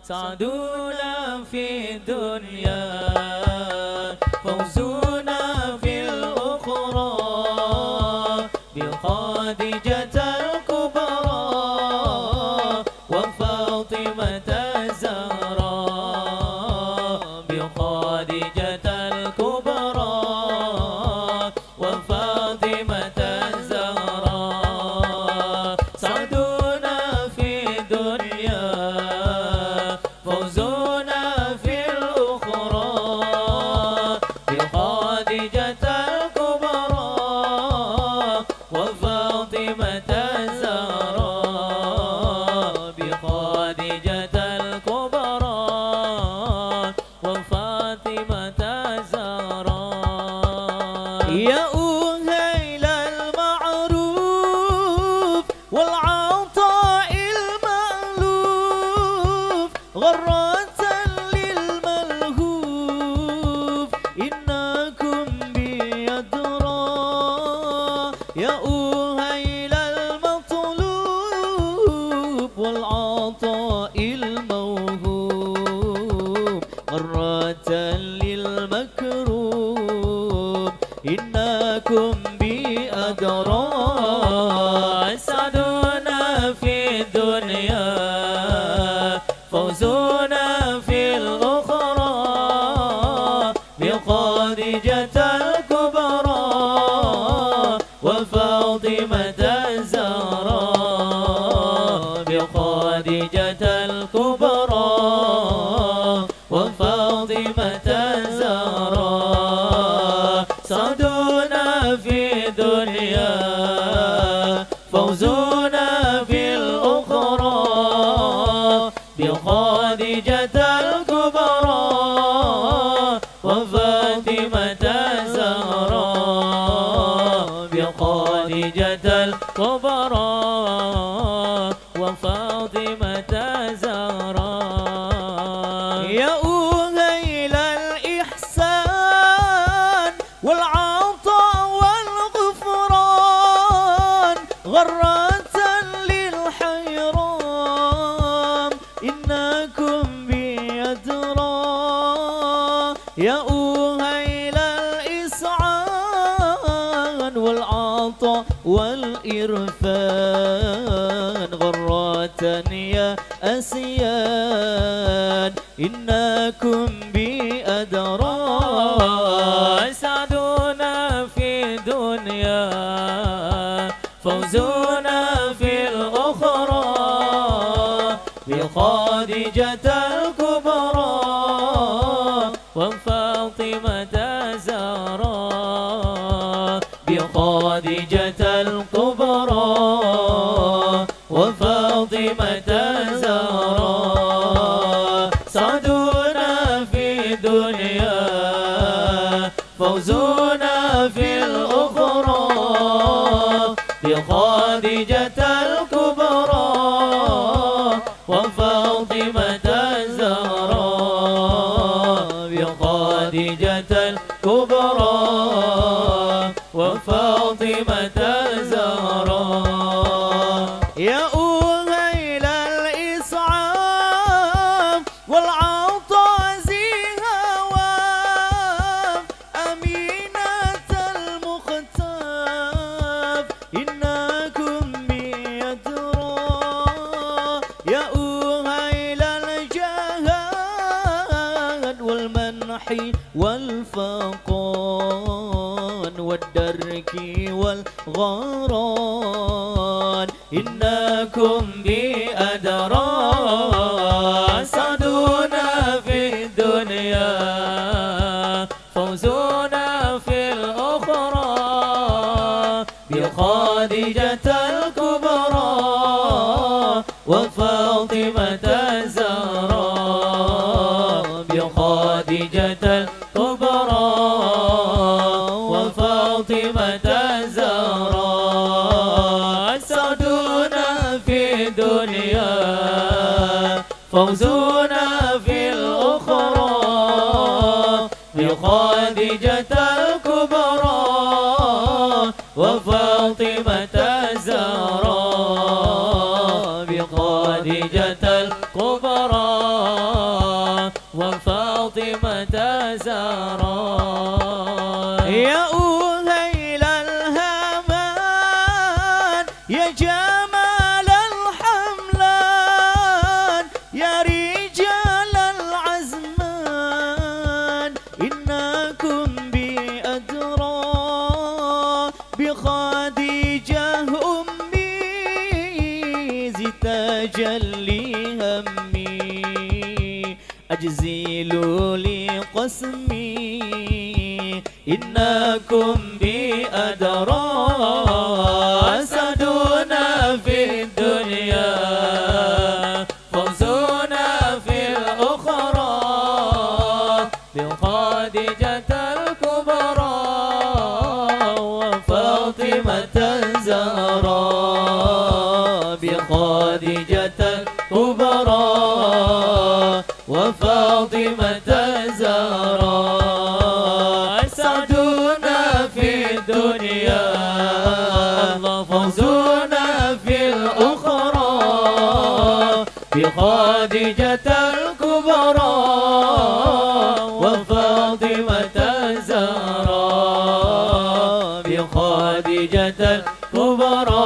سعدنا في الدنيا فوزنا في الأخرى بخديجة الكبرى وفاطمة الزهراء بخديجة الكبرى وفاطمة الزهراء سعدنا في الدنيا فوزنا في الأخرى بخديجة الكبرى وفاطمة الزهراء بخديجة الكبرى وفاطمة الزهراء يا أهيل المعروف والعطاء المألوف غرة للملهوف إنكم بيدرى يا أهيل المطلوب والعطاء الموهوب غرة للمكروب إنكم بأدرى سعدنا في الدنيا فوزنا في الأخرى بخديجة الكبرى وفاطمة الزهراء بخديجة الكبرى وفاطمة الزهراء سعدنا في الدنيا فوزنا في الأخرى بخديجة الكبرى وفاطمة الزهراء بخديجة الكبرى وفاطمة الزهراء يا أهيل الإحسان والعطاء والغفران غرة للحيران إنكم بيدرى يا أهيل الإسعان والعطاء والإرفان غرة يا أسيان إنكم بأدرى سعدنا في الدنيا فوزنا في الأخرى بخديجة الكبرى وفاطمة الزهراء بخديجة الكبرى وفاطمة الزهراء سعدنا في الدنيا فوزنا في الأخرى بخديجة الكبرى وفاطمة الزهراء بخديجة الكبرى وفاطمة الزهراء يا أهيل الإسعاف والعطاء ذي هوام أمينة المختاف إنكم بيدرى يا أهيل الجهاد والمنح والفقان والدرك والغران إنكم بأدرى سعدنا في الدنيا فوزنا في الأخرى بخديجة الكبرى وفاطمة الزهراء بخديجة الكبرى وفاطمة الزهراء سعدنا في الدنيا فوزنا في الأخرى بخديجة الكبرى وفاطمة الزهراء بخديجة الكبرى زهراء يا أهيل الهمان يا جمال الحملان يا رجال العزمان إنكم بأدرى بخديجة أمي زي تجلي همي أجزلوا لي قسمي إنكم بأدرى أسعدنا في الدنيا فوزنا في الأخرى بخديجة الكبرى وفاطمة الزهراء بخديجة الكبرى وفاطمة الزهراء أسعدنا في الدنيا فوزنا في الأخرى بخديجة الكبرى وفاطمة الزهراء بخديجة الكبرى